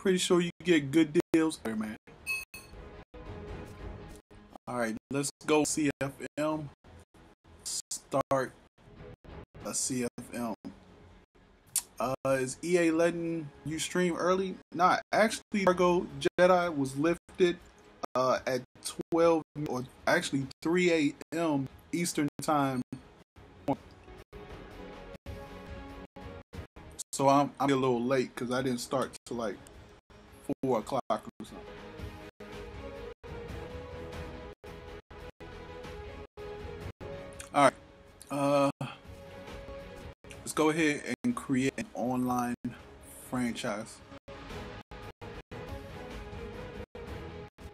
Pretty sure you get good deals there, man. All right, let's go CFM. Start a CFM. Is EA letting you stream early? Nah, actually, Cargo Jedi was lifted at 12 or actually 3 a.m. Eastern time. So I'm a little late because I didn't start till like 4 o'clock or something. All right. Let's go ahead and create an online franchise.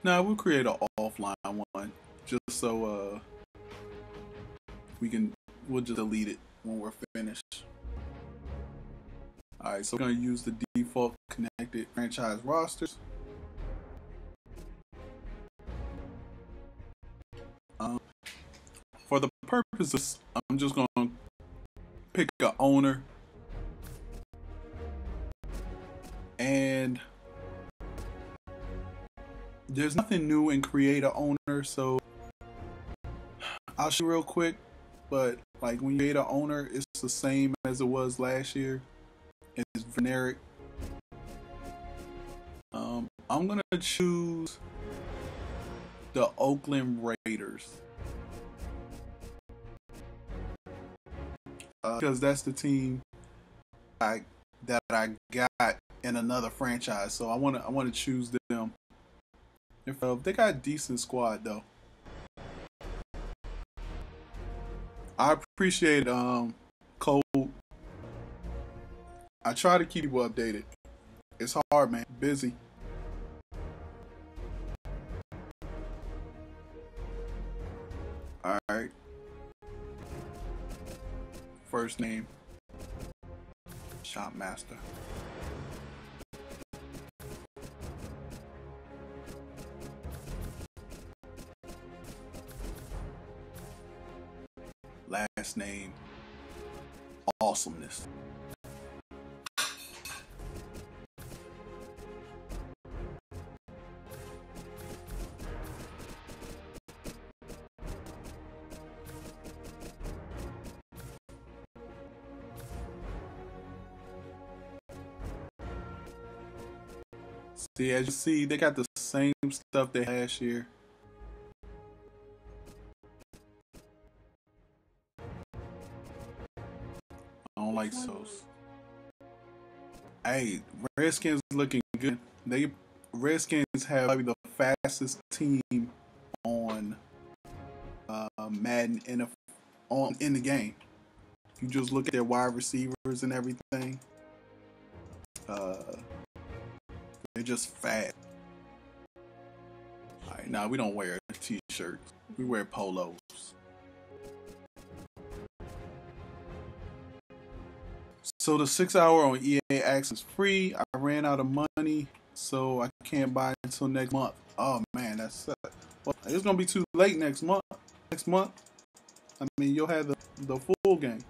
Now we'll create an offline one just so we'll just delete it when we're finished. Alright, so we're gonna use the default connected franchise rosters. For the purposes, I'm just gonna pick an owner and there's nothing new in create an owner, so I'll show you real quick. But like when you create an owner, it's the same as it was last year. It's generic. I'm gonna choose the Oakland Raiders because that's the team that I got in another franchise. So I wanna choose them. If they got a decent squad though. I appreciate Cole. I try to keep people updated. It's hard, man. Busy. Alright. First name. Shopmaster. Last name. Awesomeness. See, as you see, they got the same stuff they had last year. I don't like those. Hey, Redskins looking good. Redskins have probably the fastest team on Madden NFL in the game. You just look at their wide receivers and everything. They're just fat. Alright, now we don't wear t-shirts. We wear polos. So the 6 hour on EA Access is free. I ran out of money, so I can't buy it until next month. Oh man, that sucks. Well, it's gonna be too late next month. I mean, you'll have the full game.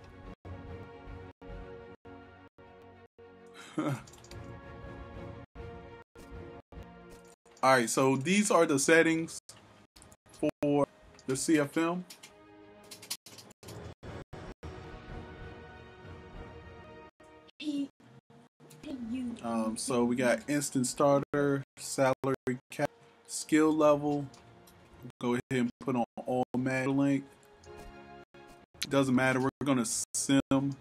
Alright, so these are the settings for the CFM. So we got instant starter, salary cap, skill level. Go ahead and put on all Madden link. Doesn't matter, we're gonna sim.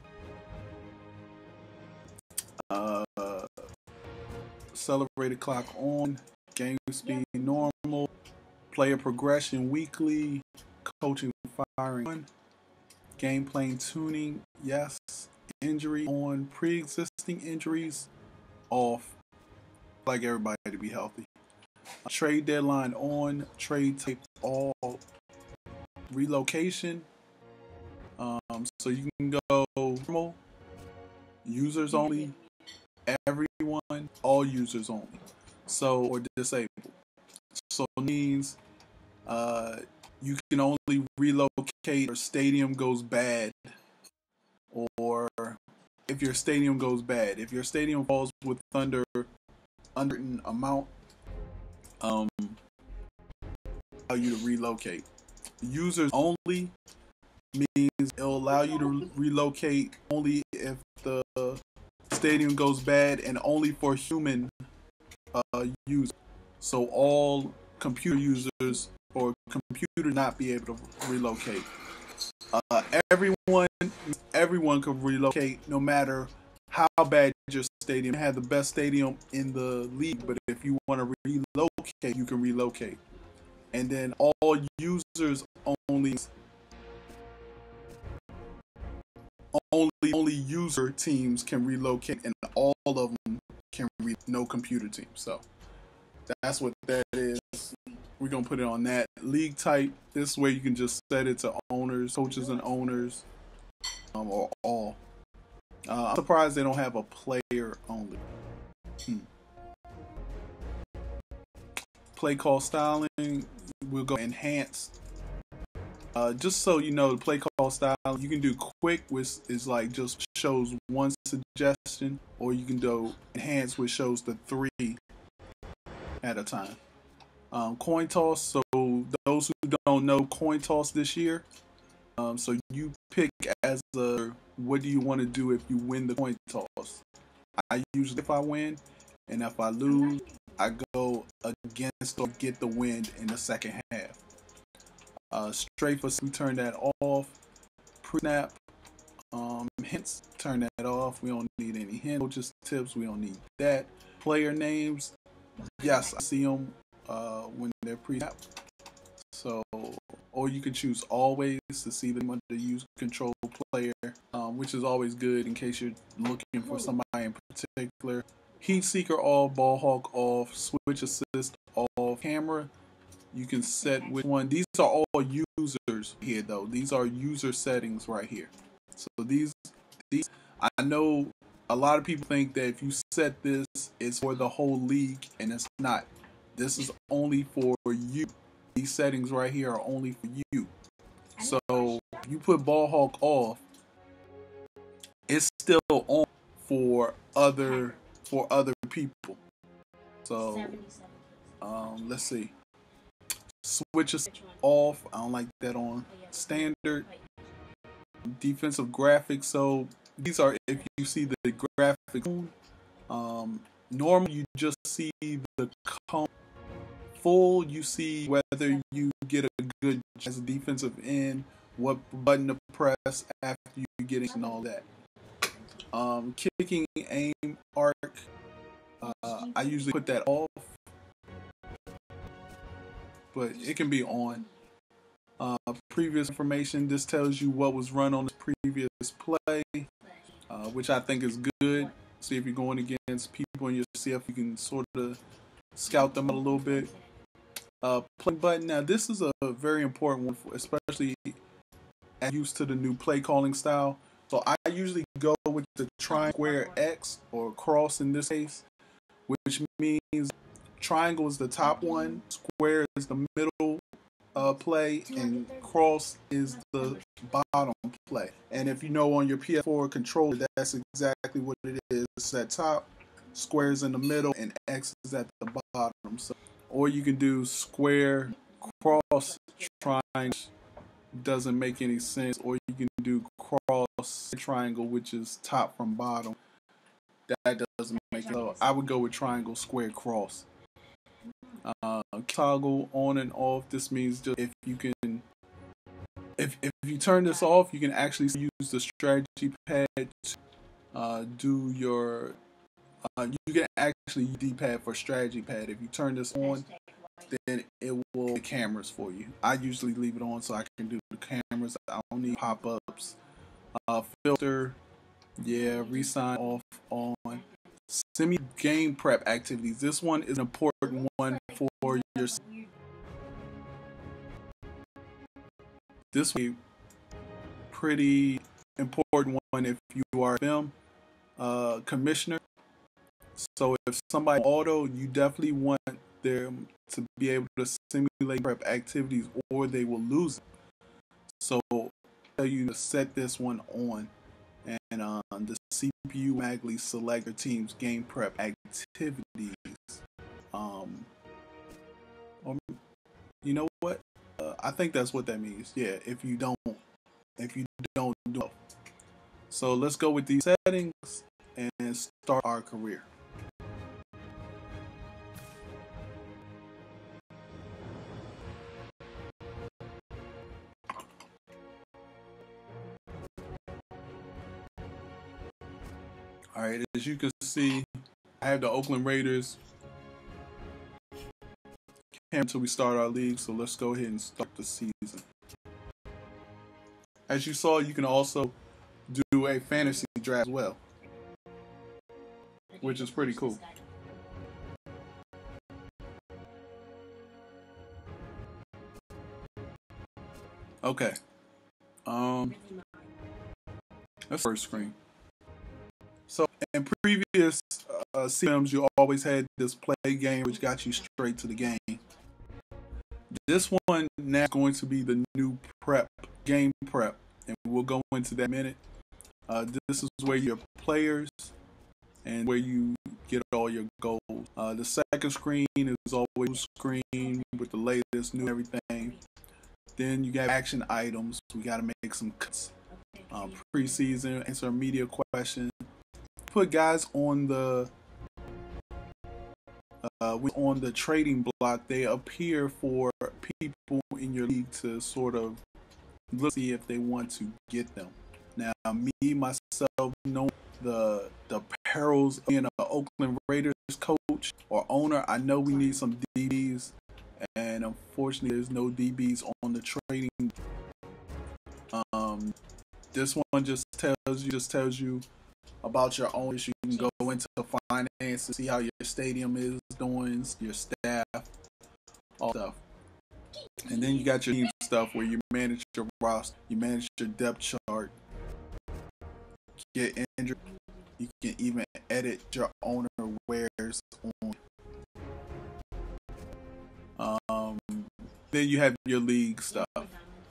Accelerated clock on, game speed normal, player progression weekly, coaching firing on, game playing tuning, yes, injury on, pre-existing injuries off, like everybody to be healthy. Trade deadline on, trade tape all, relocation. So you can go normal, users only, everyone, all users only. So, or disabled. So it means you can only relocate or stadium goes bad, or if your stadium goes bad. If your stadium falls with thunder under an amount, allow you to relocate. Users only means it'll allow you to relocate only if the stadium goes bad and only for human users. So all computer users or computer not be able to relocate. Everyone can relocate no matter how bad your stadium. You have the best stadium in the league, but if you want to relocate, you can relocate. And then all users only user teams can relocate, and all of them can no computer team. So that's what that is. We're gonna put it on that league type. This way you can just set it to owners, coaches, and owners, or all. I'm surprised they don't have a player only. Play call styling. We'll go enhanced. Just so you know, the play call style you can do quick, which is like just shows one suggestion, or you can do enhanced, which shows the 3 at a time. Coin toss. So those who don't know coin toss this year, so you pick as what do you want to do if you win the coin toss. I usually, if I win, and if I lose, I go against or get the win in the second half. Straight for we turn that off. Pre-snap hints, turn that off. We don't need any hints. Coaches tips, we don't need that. Player names, yes, I see them when they're pre-snap. So, or you can choose always to see them under use control player, which is always good in case you're looking for somebody in particular. Heat seeker off, ball hawk off, switch assist off, camera. You can set which one. These are all users here, though. These are user settings right here. So these, I know a lot of people think that if you set this, it's for the whole league, and it's not. This is only for you. These settings right here are only for you. So if you put ball hawk off, it's still on for other people. So let's see. Switches off. I don't like that on standard. Defensive graphics. So these are, if you see the graphics, normally you just see the cone. Full, you see whether you get a good as a defensive end, what button to press after you get it, and all that. Kicking, aim, arc. I usually put that off, but it can be on. Previous information. This tells you what was run on the previous play, which I think is good. See if you're going against people in your CF, you can sort of scout them a little bit. Play button. Now this is a very important one, especially as used to the new play calling style. So I usually go with the triangle, square, X, or cross in this case, which means triangle is the top one, square is the middle play, and cross is the bottom play. And if you know on your PS4 controller, that's exactly what it is. It's at top, square is in the middle, and X is at the bottom. So, or you can do square, cross, triangle, doesn't make any sense. Or you can do cross, triangle, which is top from bottom. That doesn't make sense. So I would go with triangle, square, cross. Toggle on and off. This means just if you can, if you turn this off, you can actually use the strategy pad to do your. You can actually use D-pad for strategy pad. If you turn this on, then it will the cameras for you. I usually leave it on so I can do the cameras. I don't need pop-ups. Filter, yeah, resign off on. Semi game prep activities. This one is an important one for your. This one pretty important one if you are a film commissioner. So if somebody auto, you definitely want them to be able to simulate prep activities, or they will lose it. So I'll tell you to set this one on, and the CPU magically select your team's game prep activities. Or you know what? I think that's what that means. Yeah, if you don't do it. So let's go with these settings and start our career. All right, as you can see, I have the Oakland Raiders until we start our league. So let's go ahead and start the season. As you saw, you can also do a fantasy draft as well, which is pretty cool. Okay. That's first screen. So in previous CFMs, you always had this play game, which got you straight to the game. This one now is going to be the new game prep, and we'll go into that in a minute. This is where your players and where you get all your goals. The second screen is always screen with the latest new everything. Then you got action items. We got to make some cuts. Preseason, answer media questions. Put guys on the trading block. They appear for people in your league to sort of see if they want to get them. Now, me myself, know the perils of being an Oakland Raiders coach or owner. I know we need some DBs, and unfortunately, there's no DBs on the trading. This one just tells you about your owners. You can go into finance to see how your stadium is doing, your staff, all stuff. And then you got your team stuff where you manage your roster, you manage your depth chart, get injured. You can even edit your owner wears on. Then you have your league stuff.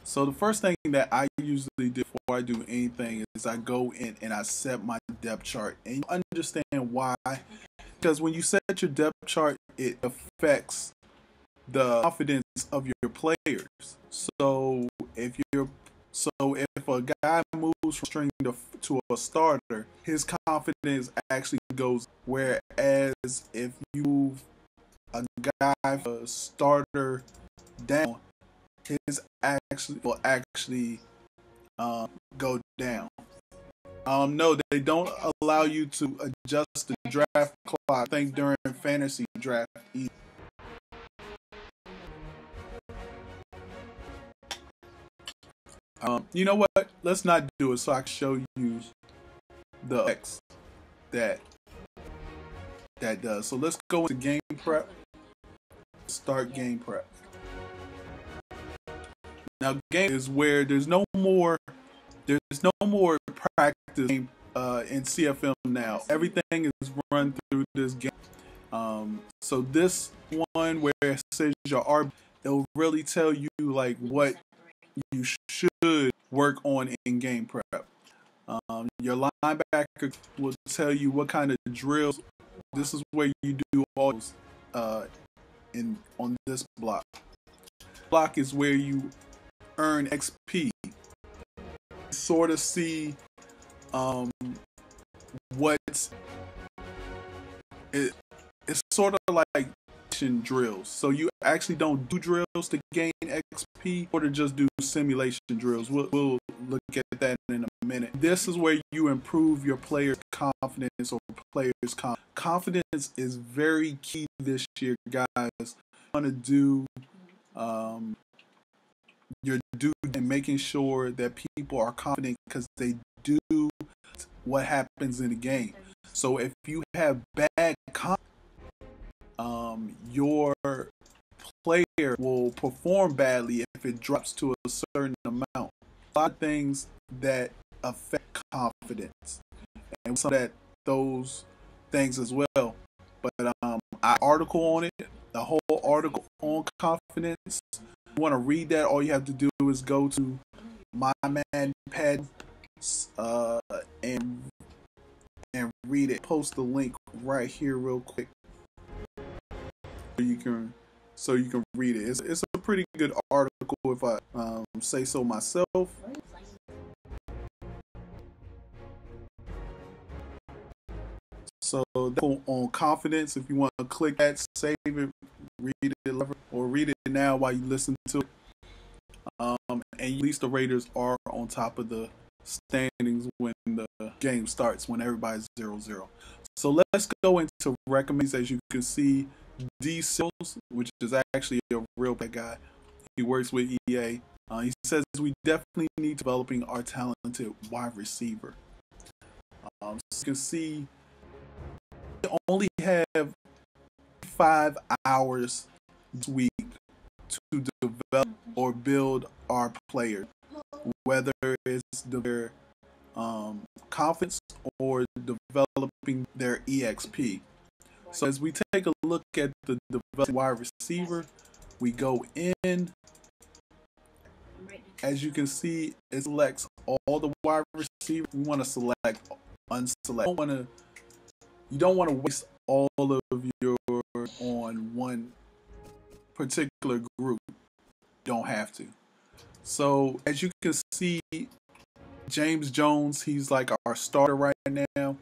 So the first thing that I usually do before I do anything is I go in and I set my depth chart. And you understand why? Because when you set your depth chart, it affects the confidence of your players. So if a guy moves from string to a starter, his confidence actually goes. Whereas if you move a guy from a starter down, his will actually go down. No, they don't allow you to adjust the draft clock. I think during fantasy draft. You know what? Let's not do it so I can show you the X that does. So let's go into game prep. Start game prep. Now, game is where there's no more practice in CFM now. Everything is run through this game. So this one where it says your RB, it'll really tell you like what you should work on in game prep. Your linebacker will tell you what kind of drills. This is where you do all those on this block. Block is where you earn XP. Sort of see what's it's sort of like drills. So you actually don't do drills to gain XP or to just do simulation drills. We'll look at that in a minute. This is where you improve your players' confidence or players' confidence is very key this year, guys. You want to do your due and making sure that people are confident because they do what happens in the game. So if you have bad confidence, your player will perform badly if it drops to a certain amount. A lot of things that affect confidence, and some that those things as well. But I article on it, the whole article on confidence. You want to read that? All you have to do is go to my Madden pad and read it. Post the link right here real quick. you can read it. It's a pretty good article if I say so myself. So on confidence, if you want to click that, save it, read it, or read it now while you listen to it. And at least the Raiders are on top of the standings when the game starts, when everybody's 0-0. So let's go into recommendations. As you can see, D. Sills, which is actually a real bad guy. He works with EA. He says we definitely need developing our talented wide receiver. So you can see we only have 5 hours this week to develop or build our players, whether it's their confidence or developing their EXP. So as we take a look at the developing wide receiver, we go in. As you can see, it selects all the wide receivers. We want to select unselect. You don't want to waste all of your on one particular group. You don't have to. So as you can see, James Jones, he's like our starter right now.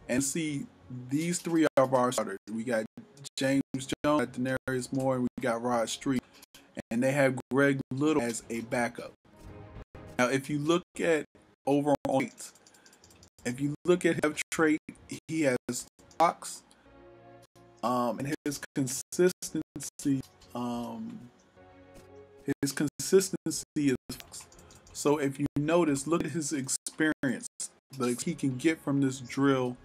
And see, these three are our starters. We got James Jones, Denarius Moore, and we got Rod Street. And they have Greg Little as a backup. Now, if you look at overall points, if you look at his trait, he has blocks, and his consistency is. So if you notice, look at his experience, that he can get from this drill.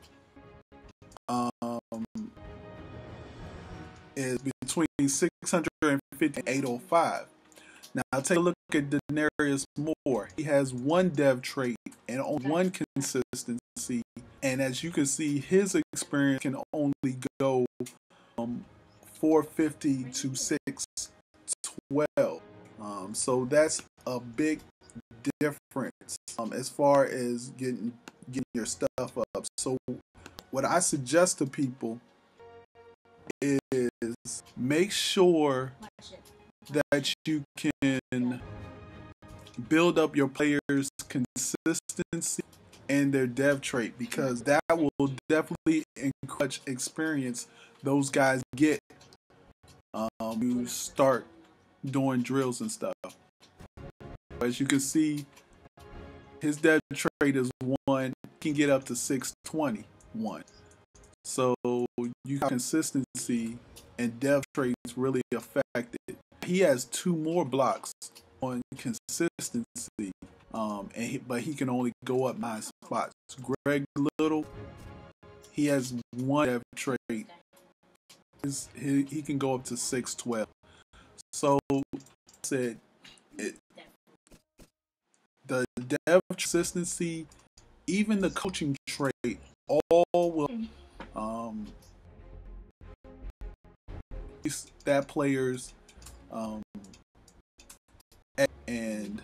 Is between 650 and 805. Now, take a look at Denarius Moore. He has one dev trait and only one consistency. And as you can see, his experience can only go 450 to 612. So that's a big difference as far as getting your stuff up. So what I suggest to people is make sure that you can build up your players' consistency and their dev trait, because that will definitely encourage experience those guys get you start doing drills and stuff. As you can see, his dev trait is 1, can get up to 621. So you consistency and dev traits really affected. He has 2 more blocks on consistency, but he can only go up 9 spots. Greg Little, he has 1 dev trait. He can go up to 612. So said the dev consistency, even the coaching trait, all will that players and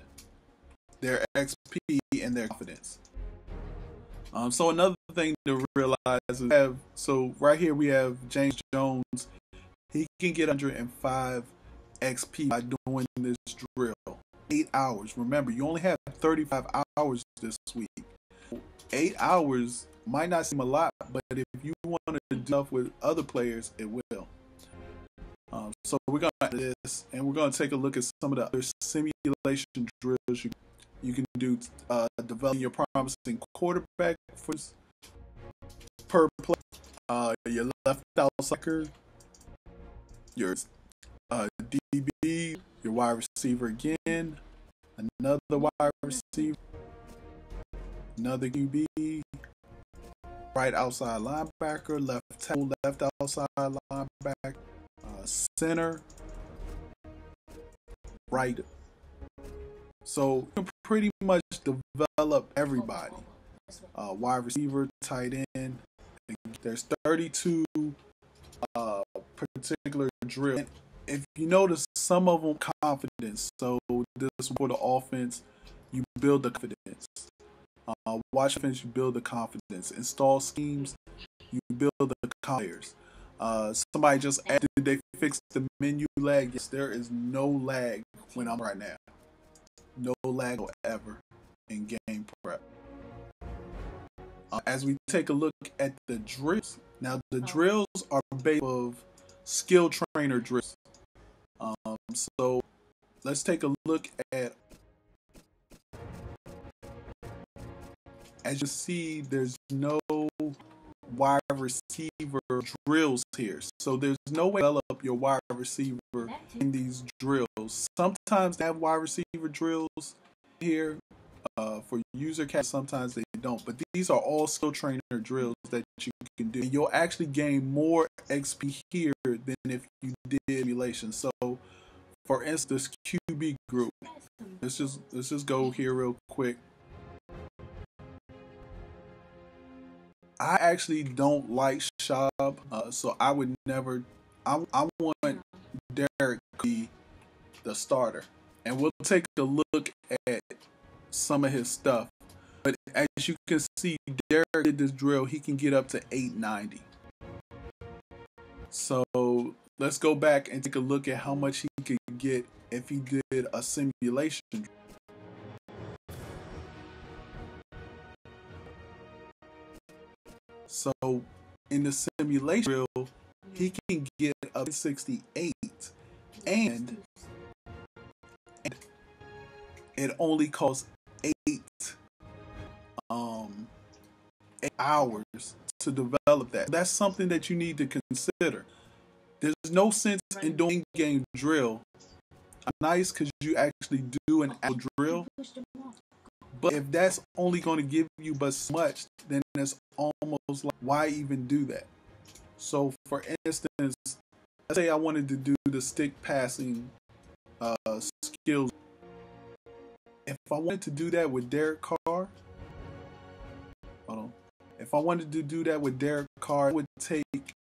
their XP and their confidence. So another thing to realize is so right here we have James Jones. He can get 105 XP by doing this drill. 8 hours. Remember, you only have 35 hours this week. 8 hours might not seem a lot, but if you want to do stuff with other players, it will. So we're going to do this, and we're going to take a look at some of the other simulation drills you can do. Developing your promising quarterback per play. Your left outsider, your DB, your wide receiver again, another wide receiver, another QB, right outside linebacker, left tackle, left outside linebacker, center, right. So you can pretty much develop everybody. Wide receiver, tight end. There's 32 particular drills. If you notice, some of them confidence. So this is for the offense, you build the confidence. Watch offense, you build the confidence. Install schemes, you build the players. Somebody just asked, did they fix the menu lag? Yes, there is no lag when I'm right now. No lag ever in game prep. As we take a look at the drills, now the drills are based of skill trainer drills. So let's take a look at, as you see, there's no wide receiver drills here. So there's no way to develop your wide receiver in these drills. Sometimes they have wide receiver drills here for user cast, sometimes they don't. But these are all skill trainer drills that you can do. And you'll actually gain more XP here than if you did simulation. So for instance, QB group. Let's just go here real quick. I actually don't like Schaub, so I would never. I want Derek to be the starter, and we'll take a look at some of his stuff. But as you can see, Derek did this drill. He can get up to 890. So let's go back and take a look at how much he could get if he did a simulation drill. So in the simulation drill, he can get up to 68, and it only costs 8 hours to develop that. That's something that you need to consider. There's no sense in doing game drill. Nice because you actually do an actual drill. But if that's only going to give you but so much, then it's almost like, why even do that? So, for instance, let's say I wanted to do the stick passing skills. If I wanted to do that with Derek Carr, hold on. If I wanted to do that with Derek Carr, it would take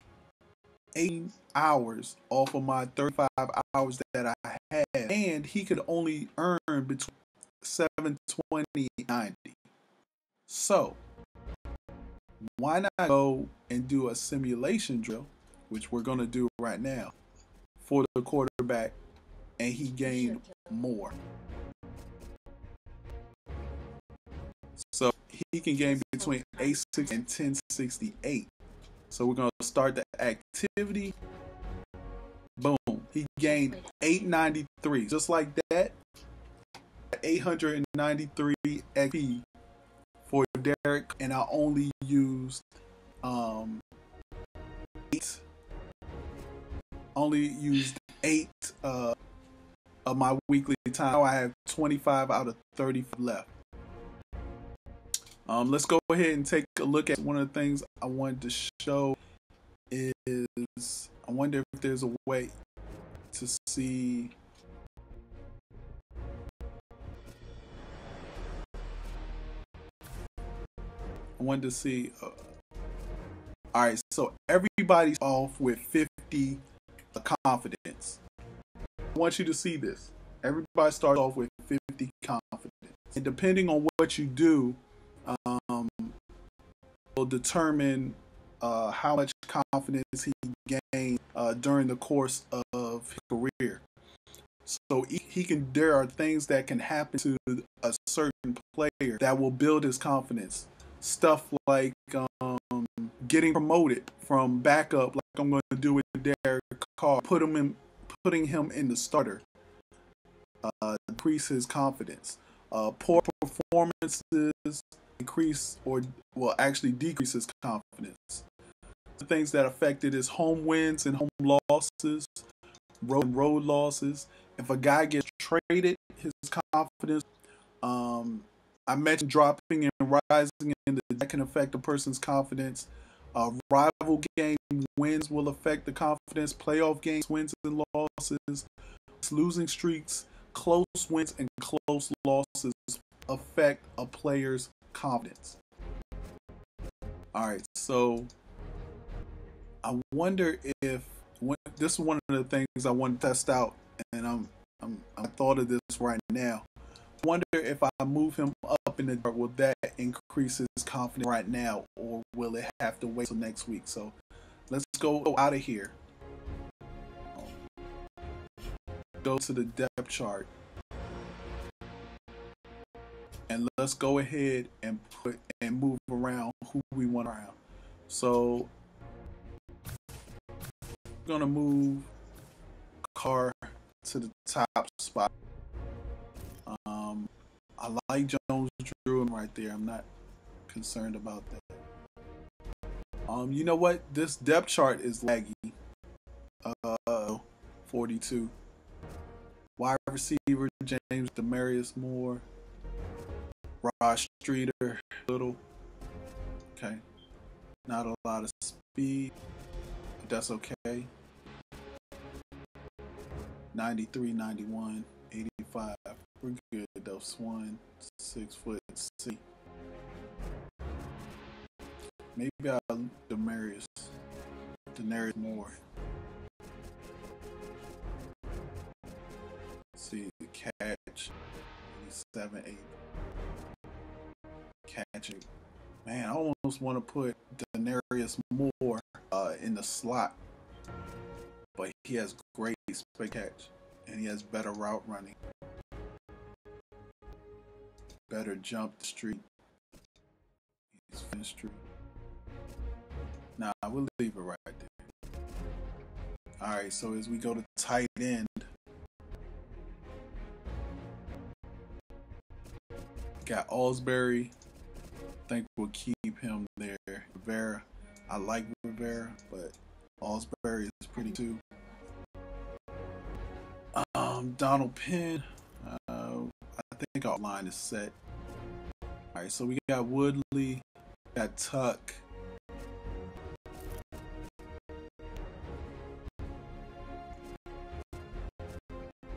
8 hours off of my 35 hours that I had, and he could only earn between 720 and 90. So why not go and do a simulation drill, which we're going to do right now, for the quarterback, and he gained more. So he can gain between 860 and 1068. So we're going to start the activity. Boom. He gained 893. Just like that, 893 XP for Derek, and I only used 8 of my weekly time. Now I have 25 out of 30 left. Let's go ahead and take a look at one of the things I wanted to show. Is I wonder if there's a way to see. I wanted to see. All right, so everybody's off with 50 confidence. I want you to see this. Everybody starts off with 50 confidence, and depending on what you do, will determine how much confidence he gained during the course of his career. So there are things that can happen to a certain player that will build his confidence. Stuff like getting promoted from backup, like I'm going to do with Derek Carr, putting him in the starter, increase his confidence. Poor performances decrease his confidence. The things that affected his home wins and home losses, road losses. If a guy gets traded, his confidence. I mentioned dropping and rising, and that can affect a person's confidence. Rival game wins will affect the confidence. Playoff games, wins and losses, losing streaks, close wins and close losses affect a player's confidence. All right, so I wonder if this is one of the things I want to test out, and I thought of this right now. I wonder if I move him up in the draft, will that increase his confidence right now, or will it have to wait till next week? So Let's go out of here. Go to the depth chart. And let's go ahead and move around who we want around. So we're gonna move Carr to the top spot. I like Jones Drew right there. I'm not concerned about that. You know what? This depth chart is laggy. 42. Wide receiver James Demarius Moore. Rod Streeter, little. Okay. Not a lot of speed, but that's okay. 93, 91, 85. We're good though. Swan, 6 foot. C. Maybe I'll Demarius Moore. Let's see the catch. 87, 8. Catching. Man, I almost want to put Denarius Moore in the slot, but he has great split catch and he has better route running, better jump the street. He's finished street. Nah, we'll leave it right there. All right, so as we go to tight end, got Osbury. I think we'll keep him there. Rivera, I like Rivera, but Osbury is pretty too. Donald Penn, I think our line is set. All right, so we got Woodley, got Tuck.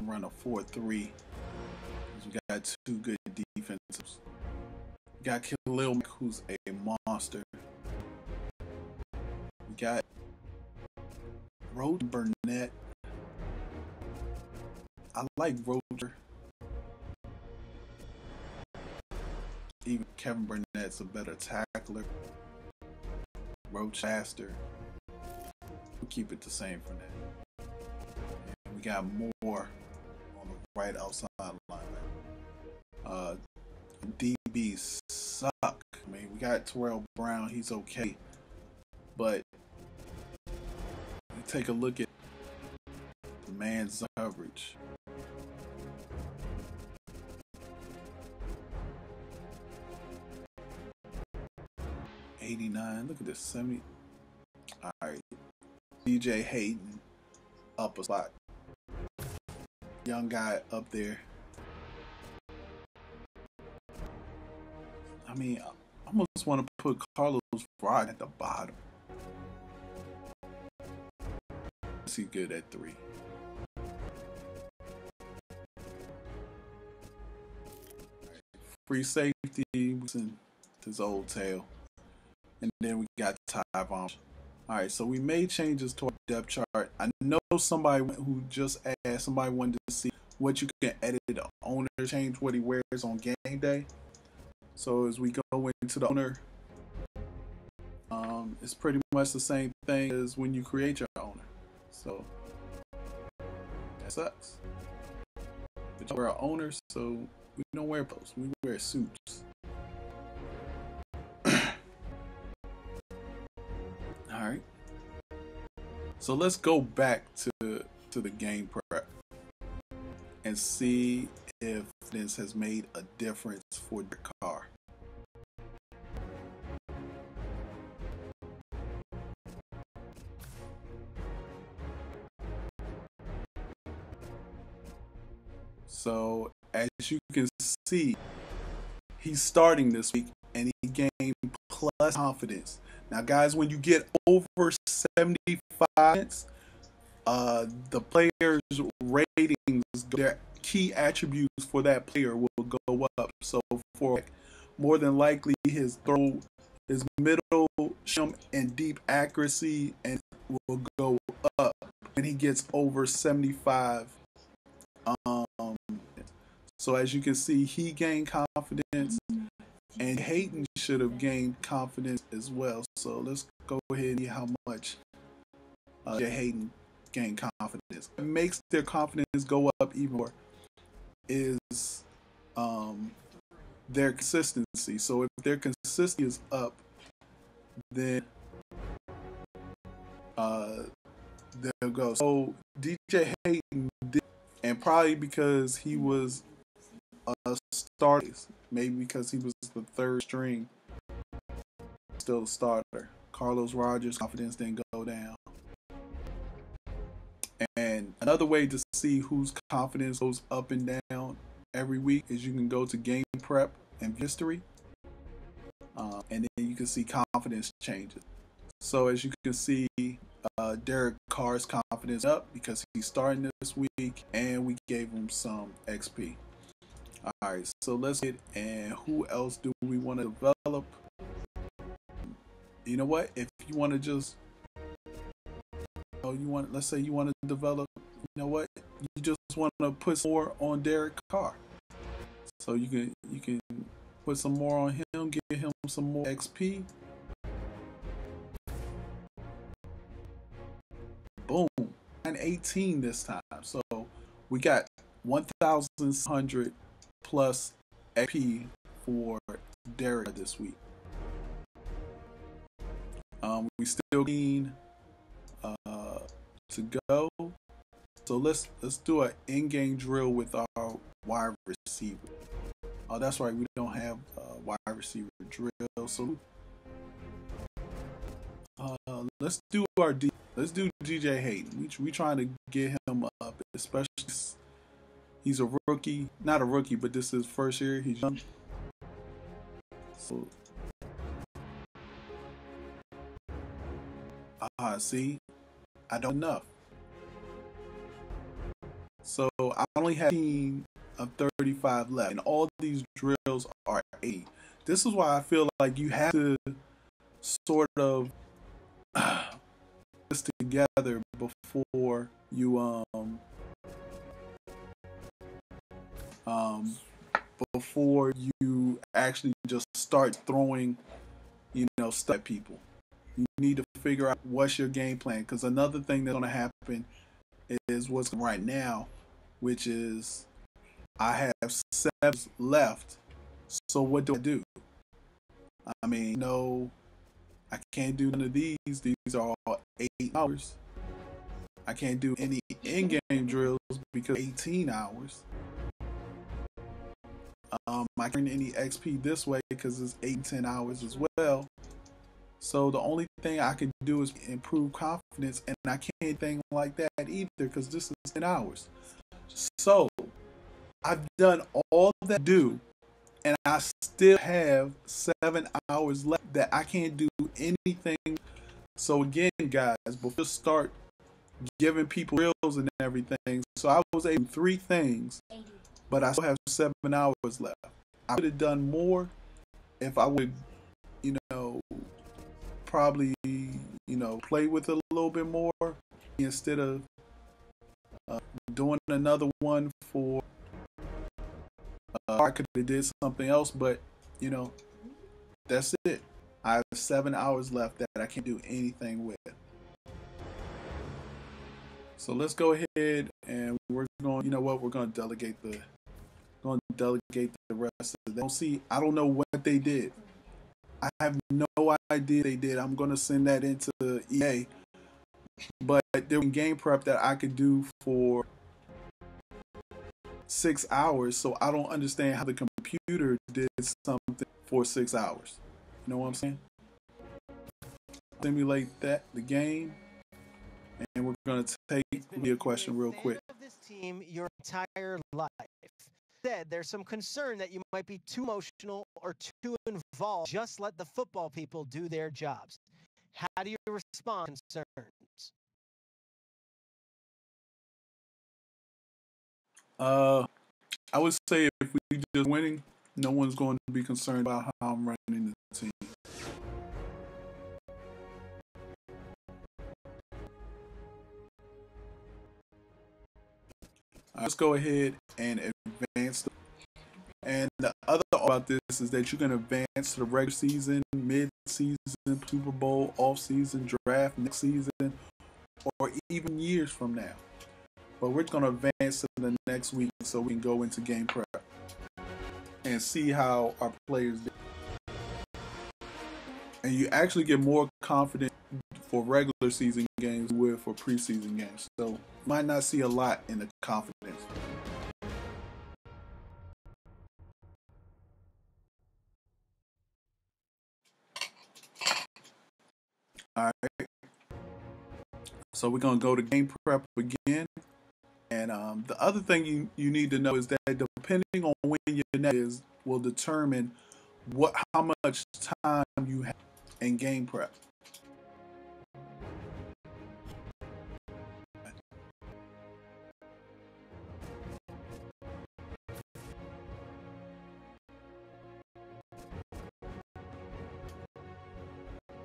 Run a 4-3. We got two good defenses. We got Khalil Mack, who's a monster. We got Roger Burnett. I like Roger. Even Kevin Burnett's a better tackler. Roach faster. We'll keep it the same for now. And we got more on the right outside linebacker. DBs suck. I mean, we got Terrell Brown. He's okay. But take a look at the man's coverage. $89. Look at this. 70. All right. DJ Hayden up a spot. Young guy up there. I mean, I almost want to put Carlos Fried at the bottom. Is he good at 3? Free safety, his old tail. And then we got Tyvon. Alright, so we made changes to our depth chart. I know somebody who just asked, somebody wanted to see what you can edit the owner, change what he wears on game day. So as we go into the owner, it's pretty much the same thing as when you create your owner. So that sucks. But we're our owners, so we don't wear clothes. We wear suits. Alright. So let's go back to the game prep and see if this has made a difference for your car. So as you can see, he's starting this week and he gained plus confidence. Now guys, when you get over 75, the player's ratings, their key attributes for that player will go up. So for more than likely his throw, his middle, shim, and deep accuracy and will go up when he gets over 75. So as you can see, he gained confidence, and Hayden should have gained confidence as well. So let's go ahead and see how much DJ Hayden gain confidence. What makes their confidence go up even more is their consistency. So if their consistency is up, then they'll go. So DJ Hayden did, and probably because he was a starter, maybe because he was the third string, still a starter. Carlos Rogers' confidence didn't go down. And another way to see whose confidence goes up and down every week is you can go to game prep and history, and then you can see confidence changes. So as you can see, Derek Carr's confidence up because he's starting this week, and we gave him some XP. All right, so let's get, and who else do we want to develop? You know what? If you want to just, let's say you want to develop, you know what? You just want to put more on Derek Carr. So you can put some more on him, give him some more XP. Boom, 918 this time. So we got 1,100 plus XP for Derek this week. We still need to go. So let's do an in-game drill with our wide receiver. Oh, that's right, we don't have a wide receiver drill. So let's do let's do DJ Hayden. We trying to get him up, especially he's a rookie, not a rookie, but this is first year. He's young. So see, I don't know. So I only have 15 of 35 left, and all these drills are 80. This is why I feel like you have to sort of this together before you before you actually just start throwing stuff at people. You need to figure out what's your game plan, because another thing that's going to happen is what's right now, which is I have 7 left. So what do I do? I mean, no, I can't do none of these. These are all 8 hours. I can't do any in-game drills because 18 hours. I can't earn any XP this way because it's 8 and 10 hours as well. So the only thing I can do is improve confidence, and I can't do anything like that either because this is 10 hours. So I've done all that I do, and I still have 7 hours left that I can't do anything. So again, guys, before you start giving people drills and everything, so I was able to do 3 things, but I still have 7 hours left. I would have done more if I would, probably, play with it a little bit more instead of doing another one for. I could have did something else, but that's it. I have 7 hours left that I can't do anything with. So let's go ahead and we're going. We're going to delegate the rest of them. I don't know what they did. I have no idea they did. I'm going to send that into EA. But there was game prep that I could do for 6 hours, so I don't understand how the computer did something for 6 hours. You know what I'm saying? Simulate the game, and we're going to take a question real quick. This team your entire life. Said there's some concern that you might be too emotional or too involved. Just let the football people do their jobs. How do you respond to concerns? I would say if we just winning, no one's going to be concerned about how I'm running the team. Let's go ahead and advance. And the other about this is that you can advance to the regular season, mid-season, Super Bowl, off-season, draft, next season, or even years from now. But we're going to advance to the next week so we can go into game prep and see how our players did. And you actually get more confident for regular season games than you would for preseason games. So you might not see a lot in the confidence. All right. So we're going to go to game prep again. And the other thing you need to know is that depending on when your net is will determine how much time you have in game prep.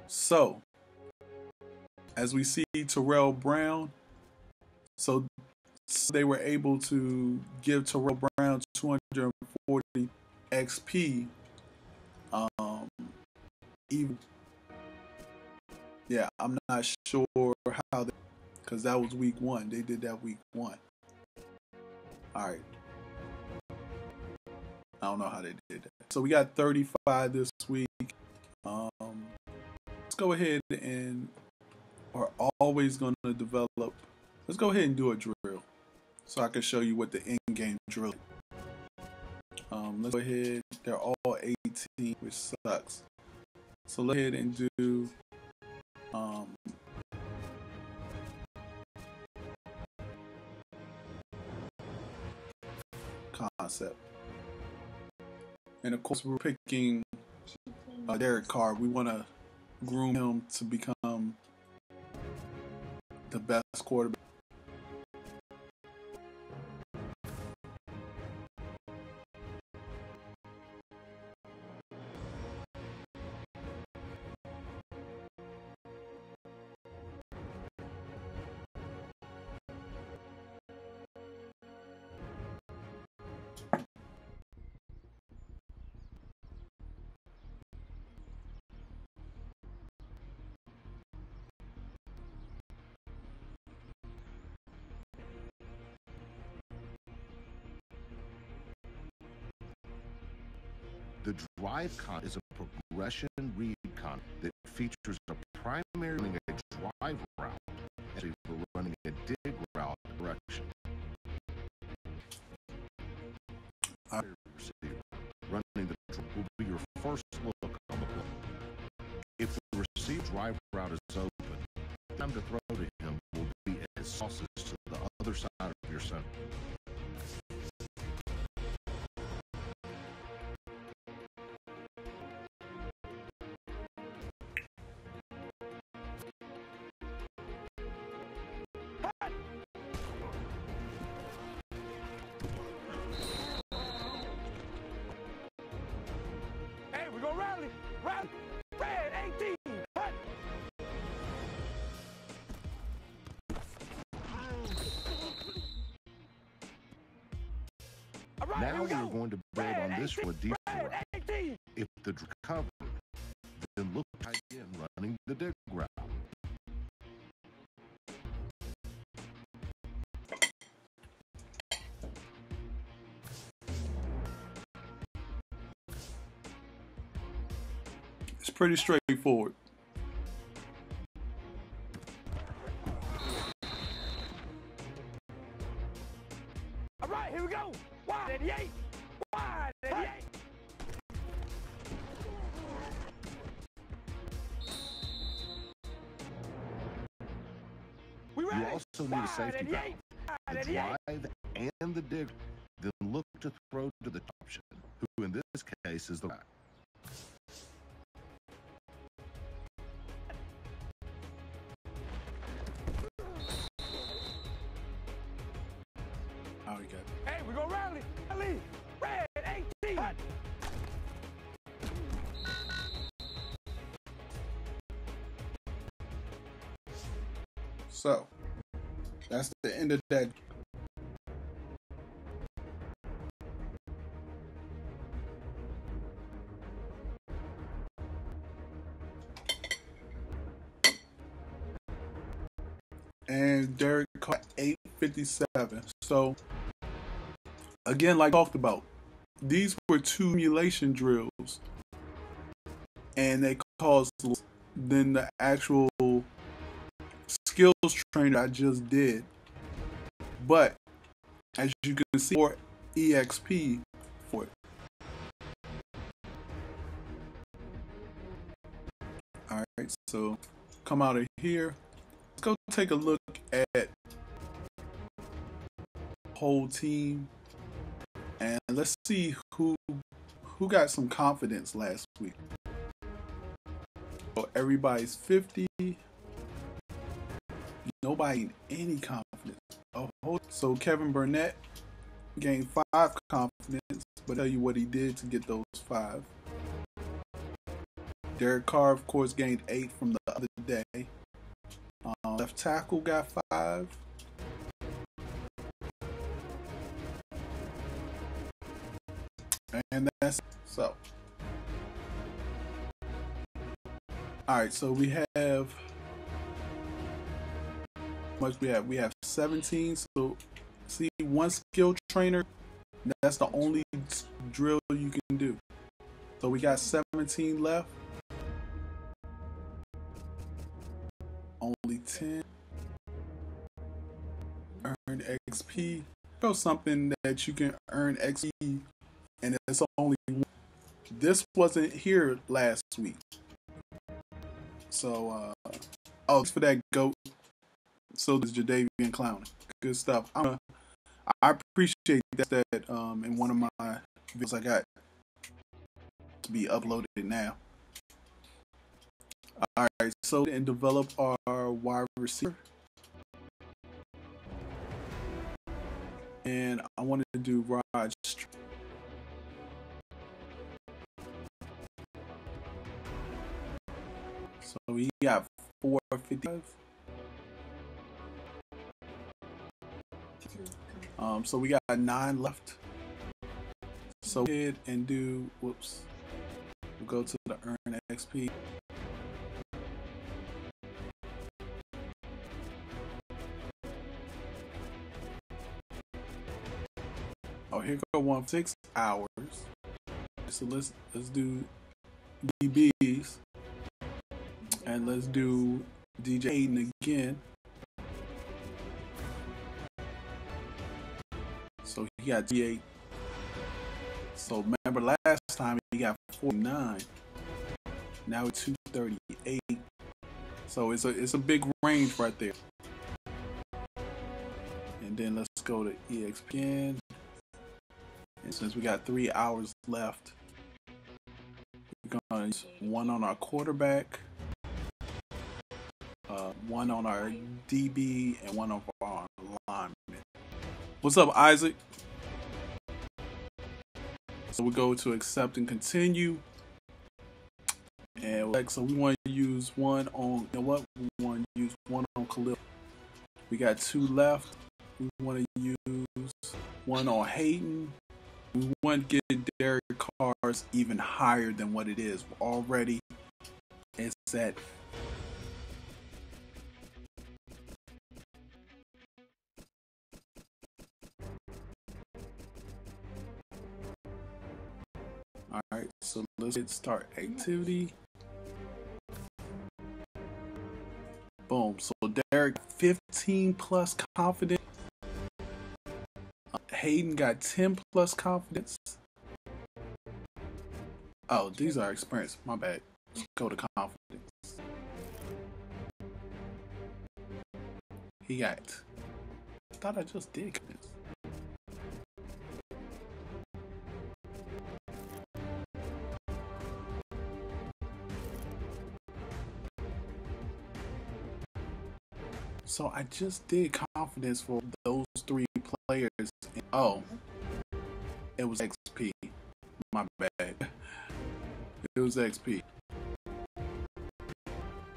So, as we see Terrell Brown, so they were able to give Terrell Brown 240 XP. Even yeah, I'm not sure how because that was week 1. They did that week 1. All right. I don't know how they did that. So we got 35 this week. Let's go ahead and we're always going to develop. Let's go ahead and do a drill so I can show you what the in-game drill is. Let's go ahead. They're all 18, which sucks. So let's go ahead and do concept. And of course, we're picking Derek Carr. We want to groom him to become the best quarterback. The drive con is a progression read con that features a primary running a drive route and for running a dig route direction. Running the will be your first look on the play. If the received drive route is open, the time to throw to him will be as sauces to the other side of your center. Rally, red 18, cut. Right, now we are going to build on this for a deep route. If the covered, then look again running the dig route. It's pretty straightforward. All right, here we go. Wide 88. Wide 88. You also need a safety valve, the drive and the dig. Then look to throw to the option, who in this case is the back. Oh, we got it. Hey, we're going to rally. Red 18. Cut. So, that's the end of that. 857. So again, like I talked about, these were 2 simulation drills, and they caused than the actual skills training I just did. But as you can see, more EXP for it. Alright, so come out of here. Let's go take a look at the whole team, and let's see who got some confidence last week. So everybody's 50. Nobody in any confidence. So Kevin Burnett gained 5 confidence, but I'll tell you what he did to get those 5. Derek Carr, of course, gained 8 from the other day. Left tackle got 5. And that's so. Alright, so we have much we have 17. So see, one skill trainer, that's the only drill you can do. So we got 17 left. Only 10. Earn XP. Show something that you can earn XP, and it's only one. This wasn't here last week. So oh, for that GOAT. So does Jadeveon Clown. Good stuff. I appreciate that in one of my videos I got to be uploaded now. Alright, so and develop our wide receiver. And I wanted to do Raj. So he got 455. So we got 9 left. So go ahead and do, whoops. We'll go to the earn XP. Oh, here go 6 hours. So let's do DBs, and let's do DJ Aiden again. So he got 38. So remember last time he got 49. Now it's 238. So it's a big range right there. And then let's go to EXPN. And since we got 3 hours left, we're gonna use 1 on our quarterback, 1 on our DB, and 1 on our lineman. What's up, Isaac? So we go to accept and continue. And so we want to use 1 on, you know what? We want to use 1 on Khalil. We got 2 left. We want to use 1 on Hayden. We want to get Derek Carr's even higher than what it is. Already it's at Alright, so let's hit start activity. Boom. So Derek 15 plus confidence. Hayden got 10 plus confidence. Oh, these are experience. My bad. Let's go to confidence. He got. I thought I just did confidence. So I just did confidence for those 3 players. Oh, it was XP. My bad. It was XP.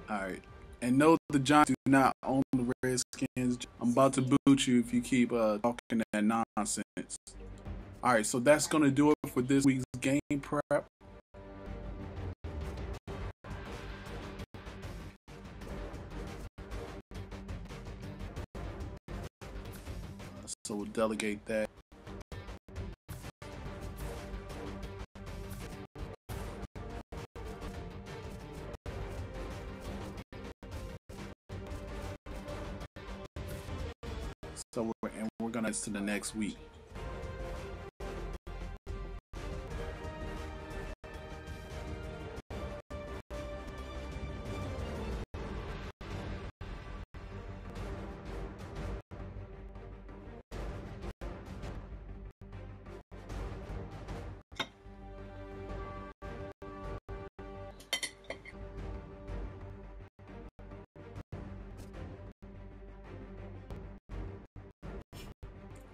Alright. And no, the Giants do not own the Redskins. I'm about to boot you if you keep talking that nonsense. Alright, so that's going to do it for this week's game prep. So we'll delegate that. So we're gonna to the next week.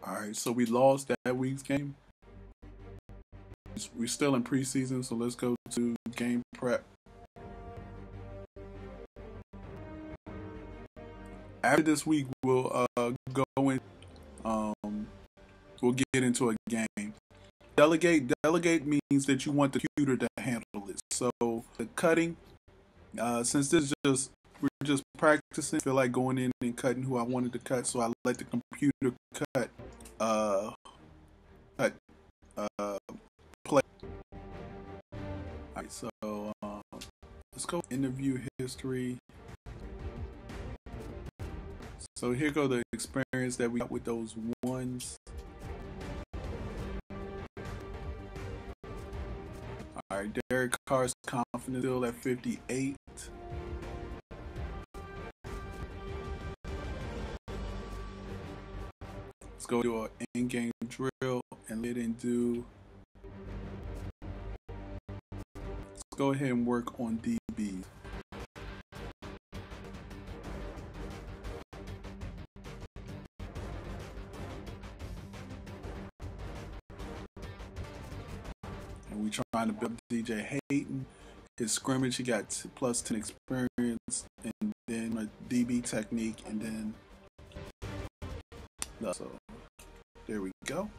All right, so we lost that week's game. We're still in preseason, so let's go to game prep. After this week, we'll go in. We'll get into a game. Delegate means that you want the computer to handle it. So the cutting, since this is we're just practicing. I feel like going in and cutting who I wanted to cut, so I let the computer cut play. Alright, so let's go interview history. So here go the experience that we got with those ones. Alright, Derek Carr's confidence still at 58. Let's go do an in-game drill and let it do. Let's go ahead and work on DBs. And we trying to build DJ Hayden. His scrimmage, he got plus 10 experience, and then a DB technique, and then so there we go.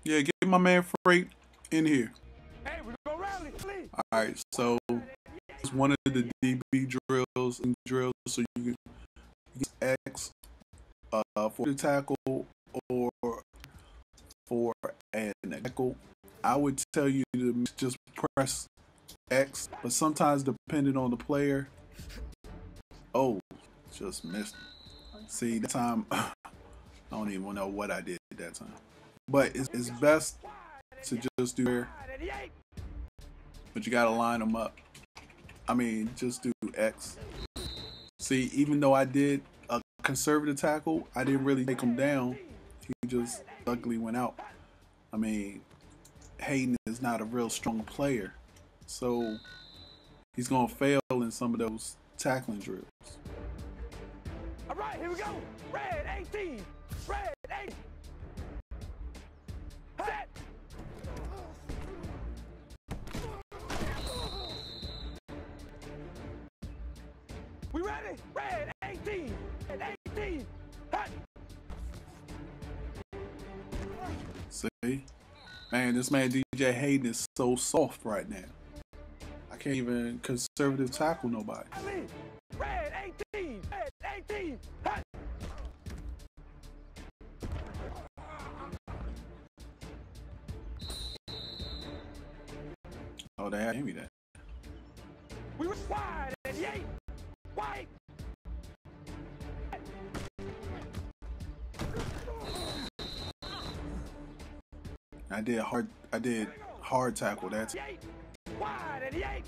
Yeah, get my man Freight in here. Hey, we go rally, please. All right, so it's one of the DB drills so you can use X for the tackle or for an tackle. I would tell you to just press X, but sometimes depending on the player. Oh, just missed. See, that time I don't even know what I did that time. But it's best to just do there. But you gotta line them up. I mean, just do X. See, even though I did a conservative tackle, I didn't really take him down. He just luckily went out. I mean, Hayden is not a real strong player, so he's gonna fail in some of those tackling drills. All right, here we go. Red 18. Red 8. Set. We ready? Red 18. Red 18. Hut. See? Man, this man DJ Hayden is so soft right now. I can't even conservative tackle nobody. Red 18. Red 18. Hut. Oh, they gave me that. We were wide 88. White. I did hard tackle that. Wide 88.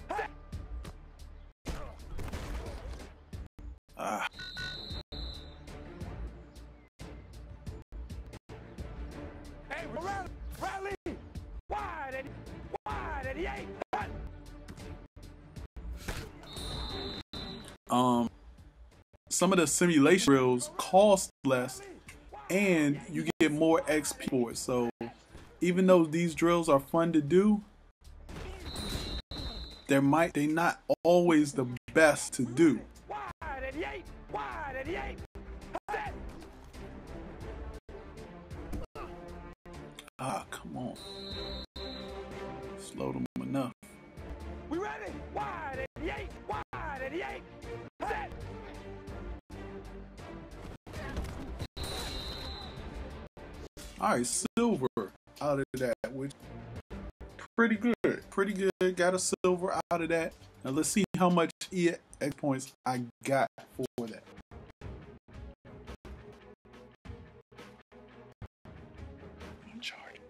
Hey, rally. Wide 88. Some of the simulation drills cost less, and you get more XP for it. So even though these drills are fun to do, they're not always the best to do. Wide 88, wide 88. Set. Ah, come on. Slow them enough. We ready? Wide 88, wide 88. Set. All right, silver out of that, which pretty good. Pretty good. Got a silver out of that. Now let's see how much EX points I got for that. On charge.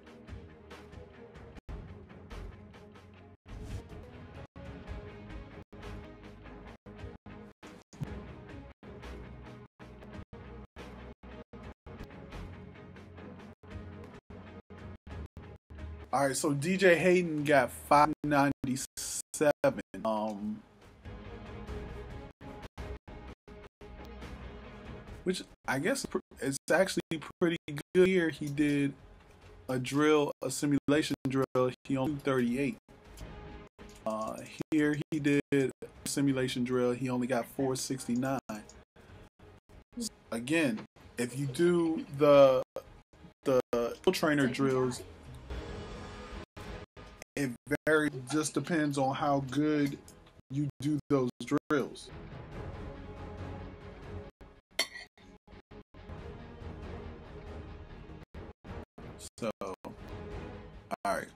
All right, so DJ Hayden got 597. Which I guess it's actually pretty good here. He did a simulation drill. He only 38. Here he did a simulation drill. He only got 469. Again, if you do the trainer drills, it just depends on how good you do those drills. So, all right.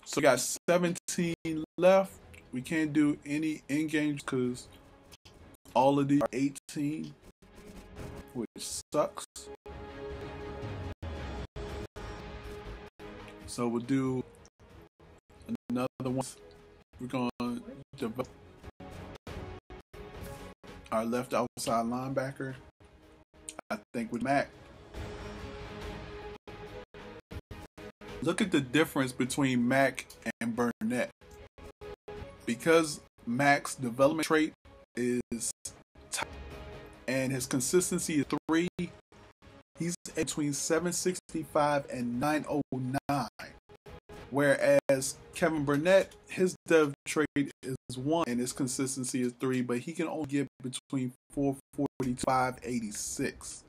So we got 17 left. We can't do any in-game because all of these are 18, which sucks. So we'll do another one. We're going to develop our left outside linebacker. I think with Mac. Look at the difference between Mac and Burnett. Because Mac's development trait is top and his consistency is 3, he's between 765 and 909. Whereas Kevin Burnett, his dev trait is 1 and his consistency is 3, but he can only get between 440 to 586.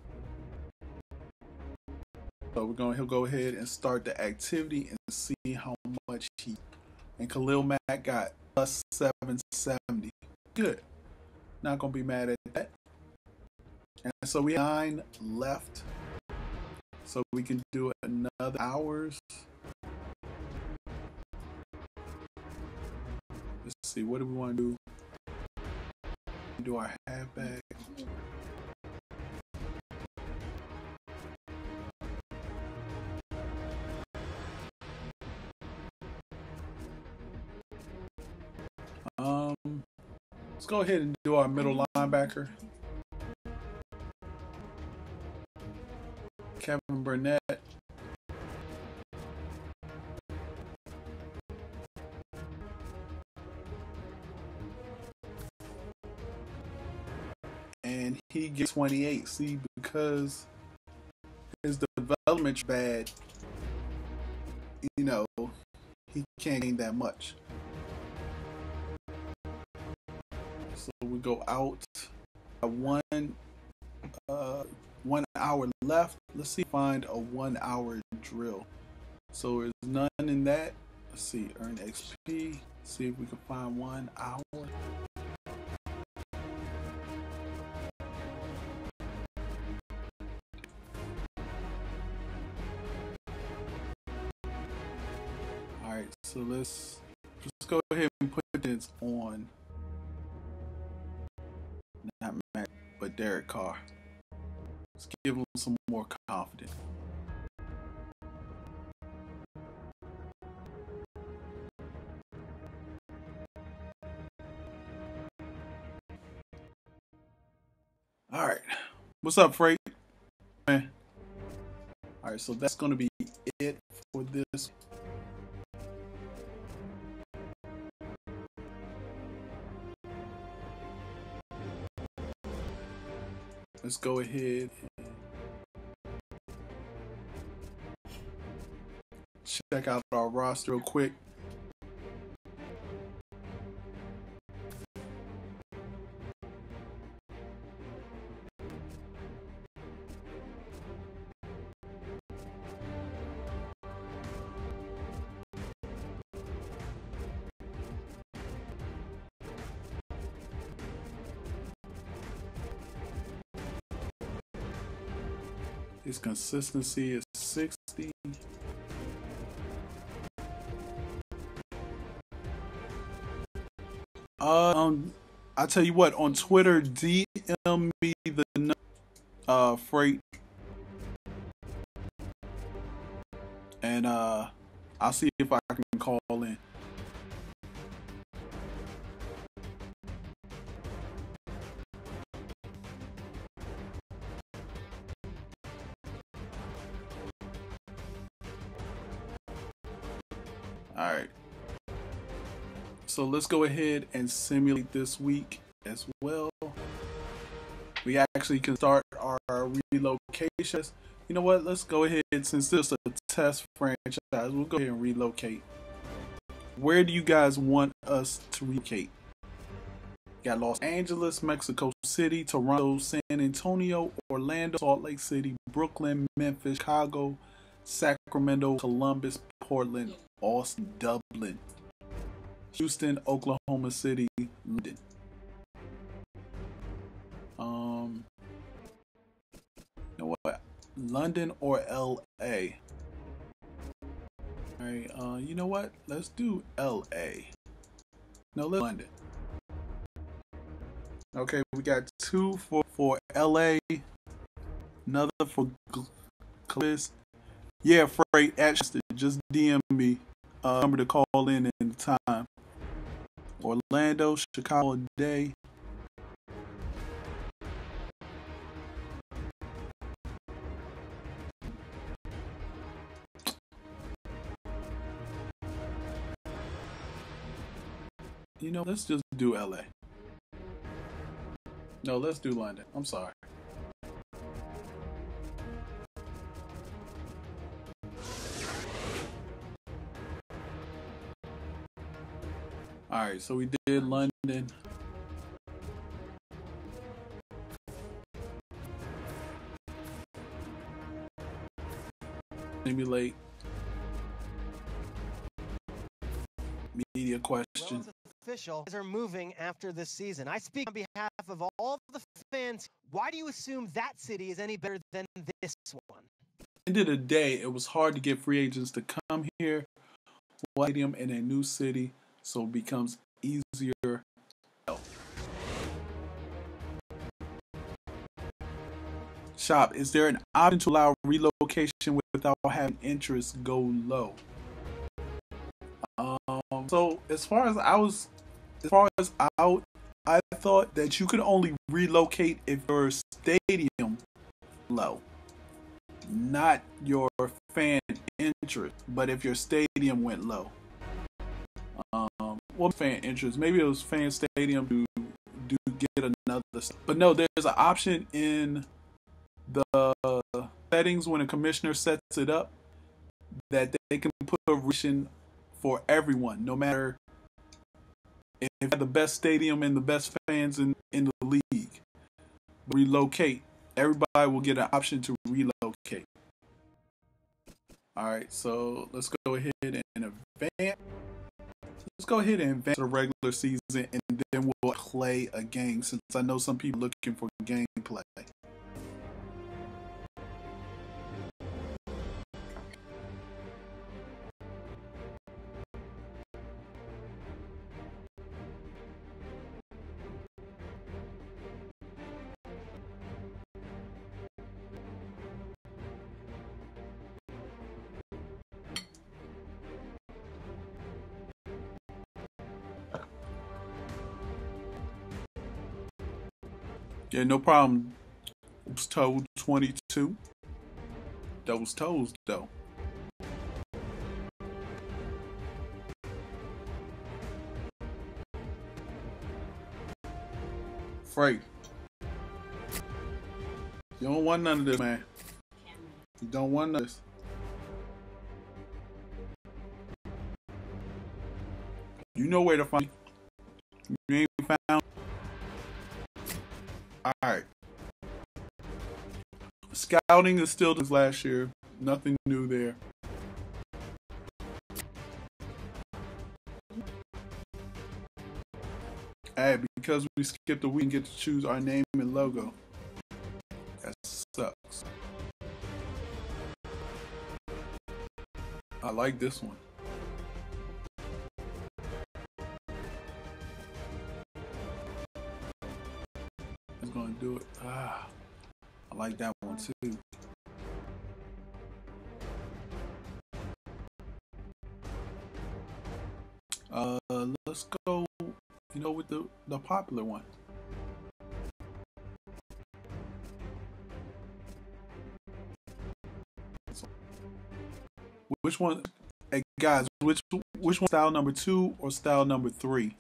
So he'll go ahead and start the activity and see how much he. And Khalil Mack got plus 770. Good. Not gonna be mad at that. And so we have 9 left. So we can do another hours. Let's see, what do we want to do? Do our halfback. Let's go ahead and do our middle linebacker. Kevin Burnett. And he gets 28. See, because his development's bad, you know, he can't gain that much. So we go out. 1 hour left. Let's see, find a 1 hour drill. So there's none in that. Let's see, earn XP. See if we can find 1 hour. All right, so let's go ahead and put this on. Not Matt, but Derek Carr. Let's give him some more confidence. All right. What's up, Freight? Man. All right, so that's going to be it for this. Let's go ahead check out our roster real quick. His consistency is 60. I tell you what, on Twitter, DM me the freight, and I'll see if I can call in. All right. So let's go ahead and simulate this week as well. We actually can start our relocation. You know what? Let's go ahead, since this is a test franchise, we'll go ahead and relocate. Where do you guys want us to relocate? Got Los Angeles, Mexico City, Toronto, San Antonio, Orlando, Salt Lake City, Brooklyn, Memphis, Chicago, Sacramento, Columbus, Portland, Austin, Dublin, Houston, Oklahoma City, London. You know what? London or LA? Alright, you know what? Let's do LA. No, let's London. Okay, we got 2 for LA, another for Columbus. Yeah, Freight, actually, just DM me. Number to call in the time. Orlando, Chicago, day. You know, let's just do LA. No, let's do London. I'm sorry. Alright, so we did London. Simulate. Media question. Well, official are moving after this season. I speak on behalf of all the fans. Why do you assume that city is any better than this one? End of the day, it was hard to get free agents to come here, stadium in a new city, so it becomes easier. Shop, is there an option to allow relocation without having interest go low? So as far as I thought that you could only relocate if your stadium low, not your fan interest, but if your stadium went low. Well, fan interest, maybe it was fan stadium to get another, but no, there's an option in the settings when a commissioner sets it up that they can put a restriction for everyone, no matter if you have the best stadium and the best fans in the league. Relocate. Everybody will get an option to relocate. Alright, so let's go ahead and advance. Let's go ahead and advance the regular season, and then we'll play a game, since I know some people are looking for gameplay. Yeah, no problem. Was told 22. Those toes, though. Freight. You don't want none of this, man. You don't want none of this. You know where to find me. You ain't found. All right. Scouting is still as last year. Nothing new there. Hey, because we skipped a week and get to choose our name and logo. That sucks. I like this one. I'm gonna do it. I like that one too. Let's go, with the popular one. Which one? Hey guys, which one? Style number 2 or style number 3?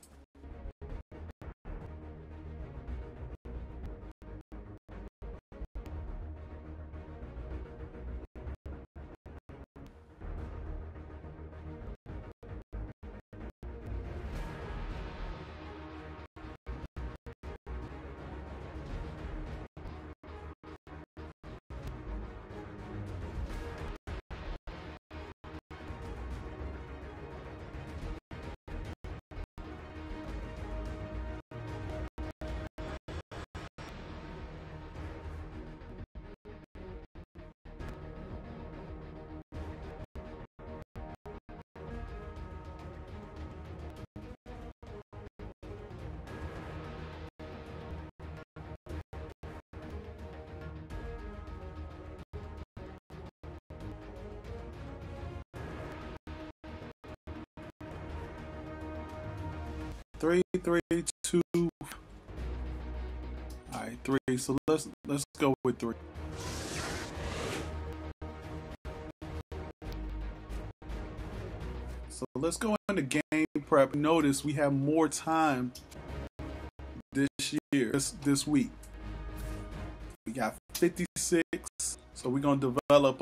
Three, 2. All right, 3. So let's go with 3. So let's go into game prep. Notice we have more time this year, this week. We got 56, so we're gonna develop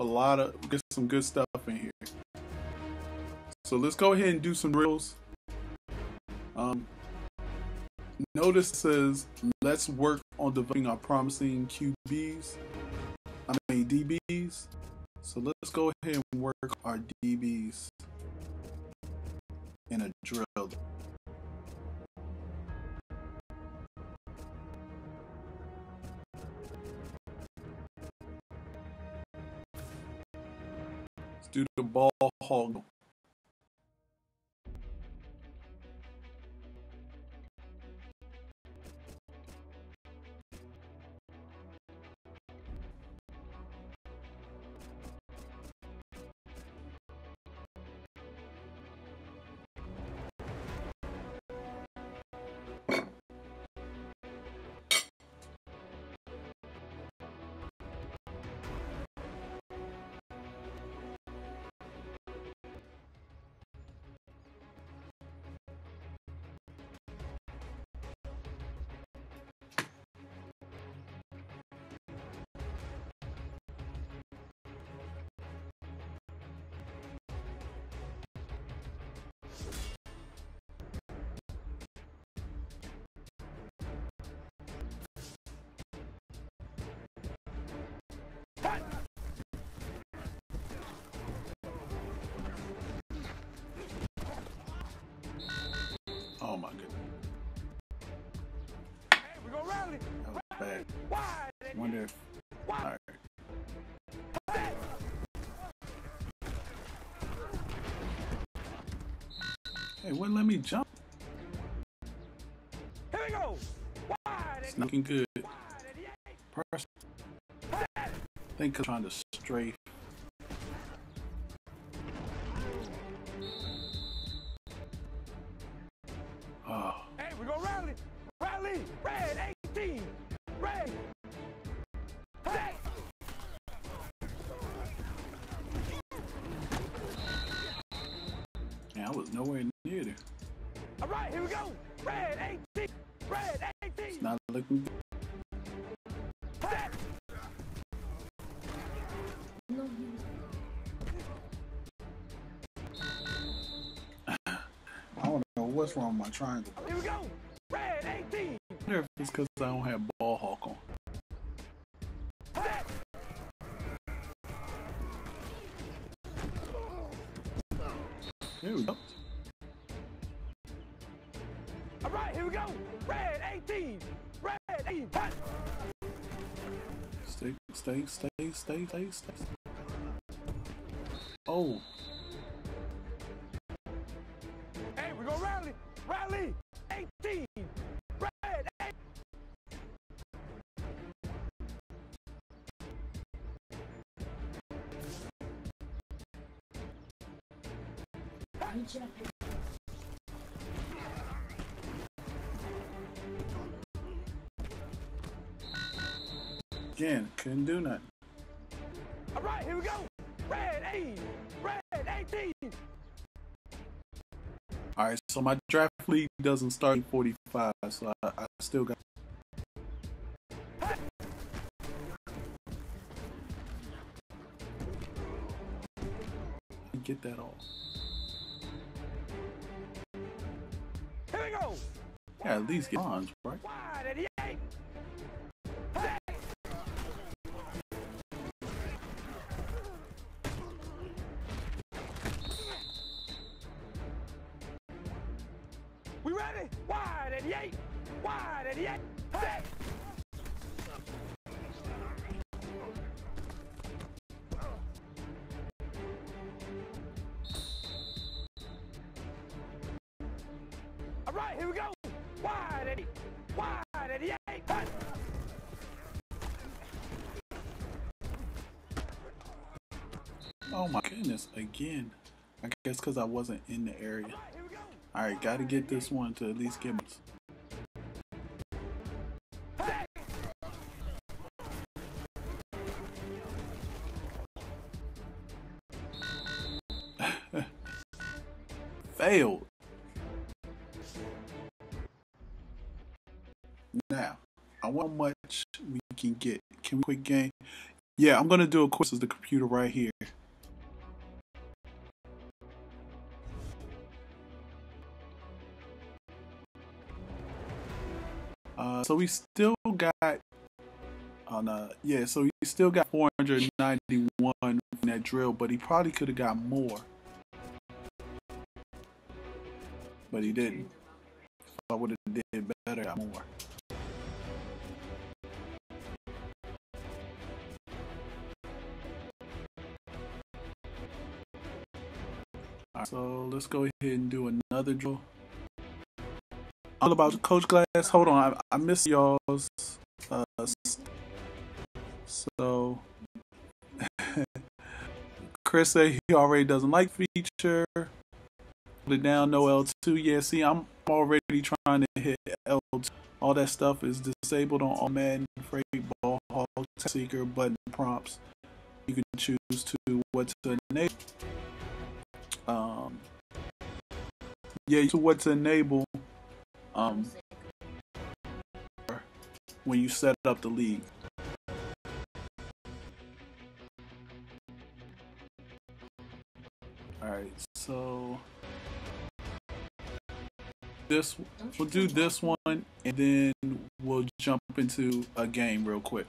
get some good stuff in here. So let's go ahead and do some drills. Notice it says, let's work on developing our promising DBs. So let's go ahead and work our DBs in a drill. Let's do the ball hog. Oh my goodness. Hey, we gonna rally. That was bad. Why? Wonder if. Alright. Hey, wouldn't let me jump. Here we go. Why? It's not looking good. Person. I think I'm trying to strafe. Oh. Hey, we gonna rally. Rally. Red 18. Red. Hey. Man, I was nowhere near there. All right, here we go. Red 18. Red 18. It's not looking good. Hey. I don't know what's wrong with my triangle. Here we go. Red 18. I wonder if it's because I don't have ball hawk on. Set. There we go. All right, here we go. Red 18. Red 18. Hut. Stay. Oh. Hey, we're gonna rally. Rally 18. Red 8. Again, couldn't do nothing. All right, here we go. Red 8. Red 18. Alright, so my draft league doesn't start in 45, so I still got. Get that all. Here we go. Yeah, at least get bonds, right? Wide 88. Hey. We ready? Wide 88. Wide 88. Hey. All right, here we go. Wide 80. Wide 88. Hey. Oh my goodness, again. I guess because I wasn't in the area. All right, here we go. Alright, gotta get this one to at least get bonds. Hey. Failed. Now, I wonder how much we can get. Can we quick game? Yeah, I'm gonna do a quiz as the computer right here. So we still got so he still got 491 in that drill, but he probably could have got more. But he didn't. If I would have did better, got more. Alright, so let's go ahead and do another drill. All about Coach Glass. Hold on, I missed y'all's. So Chris said he already doesn't like feature. Put it down, no L2. Yeah, see, I'm already trying to hit L2. All that stuff is disabled on all Madden, freight, ball, hawk, seeker, button prompts. You can choose to what to enable. To what to enable. When you set up the league. Alright, so we'll do this one and then we'll jump into a game real quick.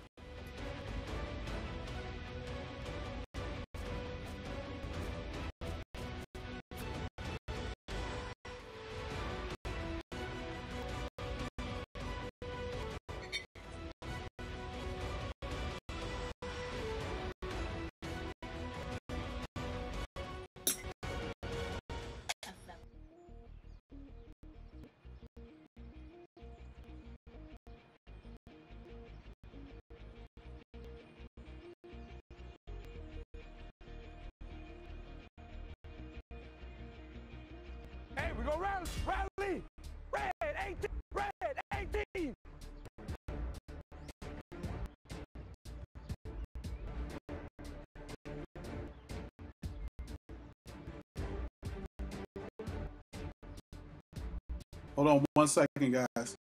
Hey, we're gonna rally. Rally. Red 18. Red 18. Hold on 1 second, guys.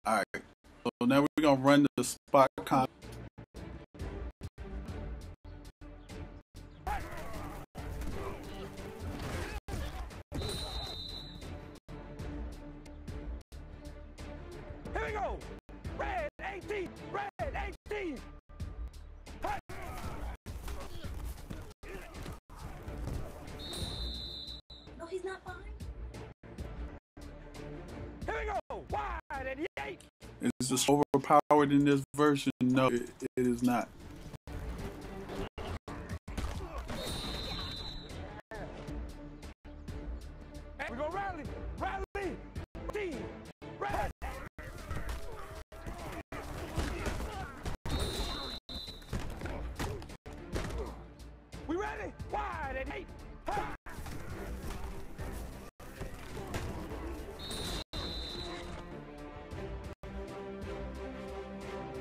All right. So now we're gonna run the spot con. Here we go. Red 18. Red 18. Hut. No, he's not fine. Here we go. Wide 88. Is this overpowered in this version? No, it is not. We're gonna rally. Rally. Team. Red. We ready? Wide 88. Hut.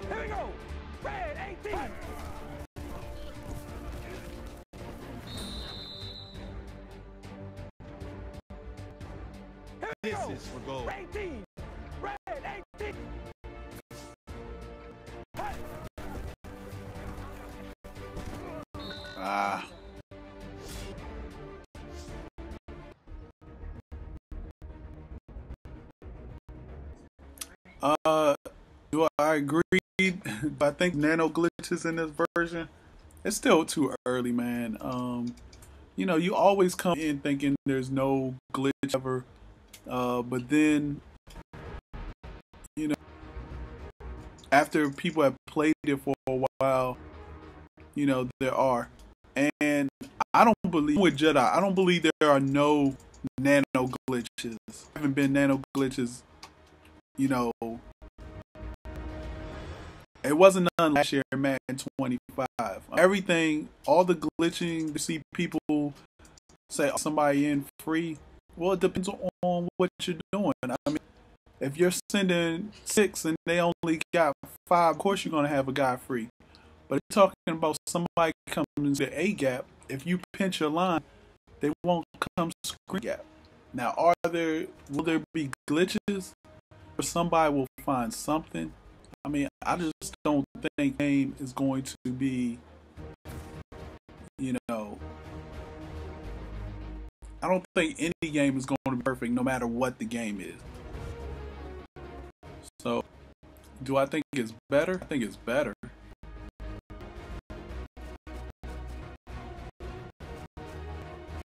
Here we go. Red 18. Here we go. This is for gold. 18. Red 18. Hut. Ah. Do I agree? I think nano glitches in this version. It's still too early, man. You know, you always come in thinking there's no glitch ever, but then, you know, after people have played it for a while, you know, there are. And I don't believe with Jedi, I don't believe there are no nano glitches. There haven't been nano glitches, you know. It wasn't none last year in Madden 25. Everything, all the glitching, you see people say somebody in free. Well, it depends on what you're doing. I mean, if you're sending 6 and they only got 5, of course you're going to have a guy free. But talking about somebody coming into the A gap, if you pinch your line, they won't come screen gap. Now, will there be glitches or somebody will find something? I mean, I just don't think the game is going to be, you know, I don't think any game is going to be perfect no matter what the game is. So, do I think it's better? I think it's better.